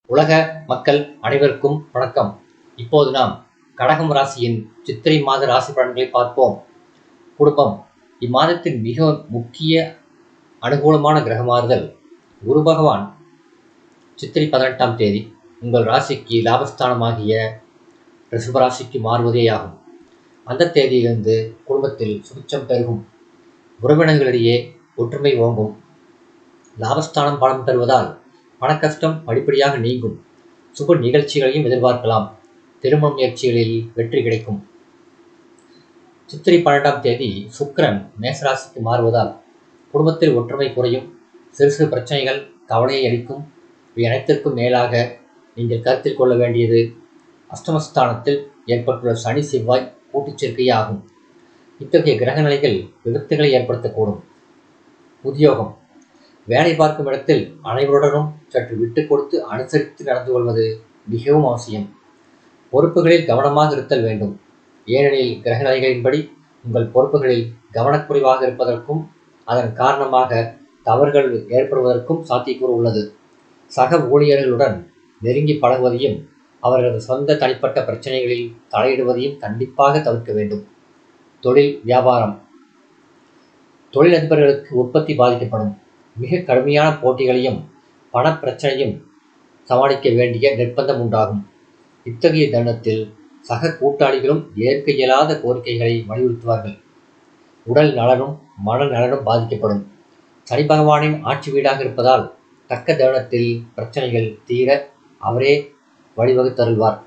உலக மக்கள் அனைவருக்கும் வணக்கம். இப்போது நாம் கடகம் ராசியின் சித்திரை மாத ராசி பலன்களை பார்ப்போம். குடும்பம். இம்மாதத்தின் மிக முக்கிய அனுகூலமான கிரகமாறுதல் குரு பகவான் சித்திரை 18ஆம் தேதி உங்கள் ராசிக்கு லாபஸ்தானமாகிய ரிஷபராசிக்கு மாறுவதேயாகும். அந்த தேதியிலிருந்து குடும்பத்தில் சுபிட்சம் பெருகும், உறவினர்களிடையே ஒற்றுமை ஓங்கும், லாபஸ்தானம் பலம் பெறுவதால் பணக்கஷ்டம் படிப்படியாக நீங்கும், சுப நிகழ்ச்சிகளையும் எதிர்பார்க்கலாம், திருமண முயற்சிகளில் வெற்றி கிடைக்கும். சித்திரை 12ஆம் தேதி சுக்கிரன் மேசராசிக்கு மாறுவதால் குடும்பத்தில் ஒற்றுமை குறையும், சிறு சிறு பிரச்சனைகள் கவலையை அளிக்கும். இவை அனைத்திற்கும் மேலாக நீங்கள் கருத்தில் கொள்ள வேண்டியது அஷ்டமஸ்தானத்தில் ஏற்பட்டுள்ள சனி செவ்வாய் கூட்டுச் சேர்க்கையே ஆகும். இத்தகைய கிரக நிலைகள் விபத்துகளை ஏற்படுத்தக்கூடும். உத்தியோகம். வேலை பார்க்கும் இடத்தில் அனைவருடனும் சற்று விட்டு கொடுத்து அனுசரித்து நடந்து கொள்வது மிகவும் அவசியம். பொறுப்புகளில் கவனமாக இருத்தல் வேண்டும். ஏனெனில் கிரகநிலைகளின்படி உங்கள் பொறுப்புகளில் கவனக்குறைவாக இருப்பதற்கும் அதன் காரணமாக தவறுகள் ஏற்படுவதற்கும் சாத்தியக்கூறு உள்ளது. சக ஊழியர்களுடன் நெருங்கி பழகுவதையும் அவர்களது சொந்த தனிப்பட்ட பிரச்சனைகளில் தலையிடுவதையும் கண்டிப்பாக தவிர்க்க வேண்டும். தொழில் வியாபாரம். தொழிலதிபர்களுக்கு உற்பத்தி பாதிக்கப்படும். மிக கடுமையான போட்டிகளையும் பணப்பிரச்சனையும் சமாளிக்க வேண்டிய நிர்பந்தம் உண்டாகும். இத்தகைய தருணத்தில் சக கூட்டாளிகளும் ஏற்க இயலாத கோரிக்கைகளை வலியுறுத்துவார்கள். உடல் நலனும் மனநலனும் பாதிக்கப்படும். சனி பகவானின் ஆட்சி வீடாக இருப்பதால் தக்க தருணத்தில் பிரச்சனைகள் தீர அவரே வழிவகுத்தருள்வார்.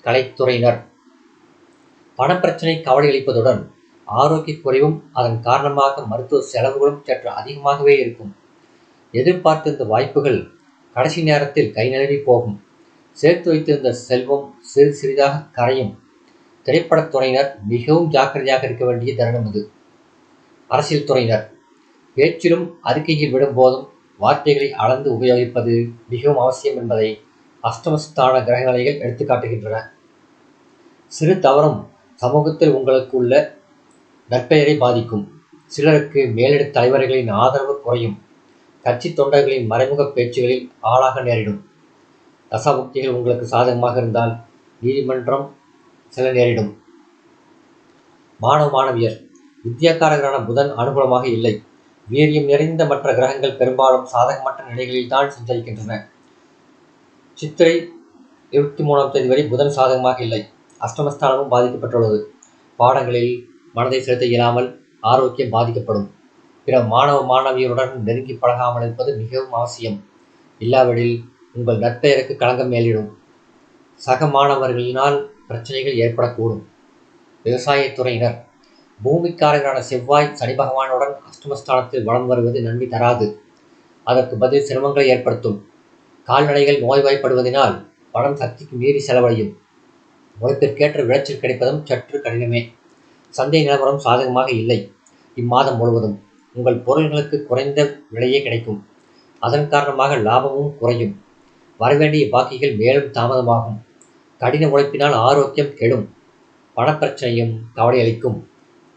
கலைத்துறையினர். பணப்பிரச்சனை கவலை அளிப்பதுடன் ஆரோக்கிய குறைவும் அதன் காரணமாக மருத்துவ செலவுகளும் சற்று அதிகமாகவே இருக்கும். எதிர்பார்த்திருந்த வாய்ப்புகள் கடைசி நேரத்தில் கை நழுவி போகும். சேர்த்து வைத்திருந்த செல்வம் சிறு சிறிதாக கரையும். திரைப்படத் துறையினர் மிகவும் ஜாக்கிரதையாக இருக்க வேண்டிய தருணம் இது. அரசியல் துறையினர். பேச்சிலும் அறிக்கையில் விடும்போதும் வார்த்தைகளை அளந்து உபயோகிப்பது மிகவும் அவசியம் என்பதை அஷ்டமஸ்தான கிரகநிலைகள் எடுத்துக்காட்டுகின்றன. சிறு தவறும் சமூகத்தில் உங்களுக்கு உள்ள நற்பெயரை பாதிக்கும். சிலருக்கு மேலிட தலைவர்களின் ஆதரவு குறையும். கட்சி தொண்டர்களின் மறைமுக பேச்சுகளில் ஆளாக நேரிடும். தசாபுக்திகள் உங்களுக்கு சாதகமாக இருந்தால் நீதிமன்றம் செல்ல நேரிடும். மாணவ மாணவியர். வித்யாகாரகரான புதன் அனுகூலமாக இல்லை. வீரியம் நிறைந்த மற்ற கிரகங்கள் பெரும்பாலும் சாதகமற்ற நிலைகளில் தான் சஞ்சரிக்கின்றன. சித்திரை 23ஆம் தேதி வரை புதன் சாதகமாக இல்லை. அஷ்டமஸ்தானமும் பாதிக்கப்பட்டுள்ளது. பாடங்களில் மனதை செலுத்த இயலாமல் ஆரோக்கியம் பாதிக்கப்படும். பிற மாணவ மாணவியருடன் நெருங்கி பழகாமல் இருப்பது மிகவும் அவசியம். இல்லாவிடில் உங்கள் நற்பெயருக்கு களங்கம் மேலிடும். சக மாணவர்களினால் பிரச்சனைகள் ஏற்படக்கூடும். விவசாயத்துறையினர். பூமிக்காரர்களான செவ்வாய் சனி பகவானுடன் அஷ்டமஸ்தானத்தில் வலம் வருவது நன்மை தராது. அதற்கு பதில் சிரமங்களை ஏற்படுத்தும். கால்நடைகள் நோய்வாய்ப்படுவதனால் பணம் சக்திக்கு மீறி செலவழியும். உழைப்பிற்கேற்ற விளைச்சல் கிடைப்பதும் சற்று கடினமே. சந்தை நிலவரம் சாதகமாக இல்லை. இம்மாதம் முழுவதும் உங்கள் பொருள்களுக்கு குறைந்த விலையே கிடைக்கும். அதன் காரணமாக லாபமும் குறையும். வரவேண்டிய பாக்கிகள் மேலும் தாமதமாகும். கடின உழைப்பினால் ஆரோக்கியம் கெடும். பணப்பிரச்சனையும் கவலை அளிக்கும்.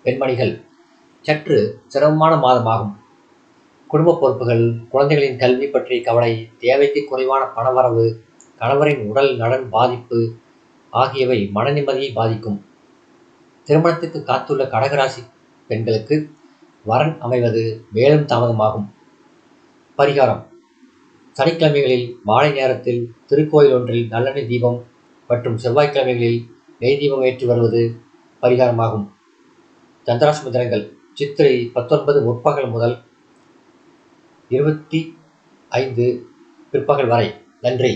பெண்மணிகள். சற்று சிரமமான மாதமாகும். குடும்ப பொறுப்புகள், குழந்தைகளின் கல்வி பற்றிய கவலை, தேவைக்கு குறைவான பணவரவு, கணவரின் உடல் நலன் பாதிப்பு ஆகியவை மன நிம்மதியை பாதிக்கும். திருமணத்துக்கு காத்துள்ள கடகராசி பெண்களுக்கு வரன் அமைவது மேலும் தாமதமாகும். பரிகாரம். சனிக்கிழமைகளில் மாலை நேரத்தில் திருக்கோயில் ஒன்றில் நல்லெண்ணெய் தீபம் மற்றும் செவ்வாய்க்கிழமைகளில் நெய் தீபம் ஏற்றி வருவது பரிகாரமாகும். சந்திராஷ்டம தினங்கள் சித்திரை 19 முற்பகல் முதல் 25 பிற்பகல் வரை. நன்றி.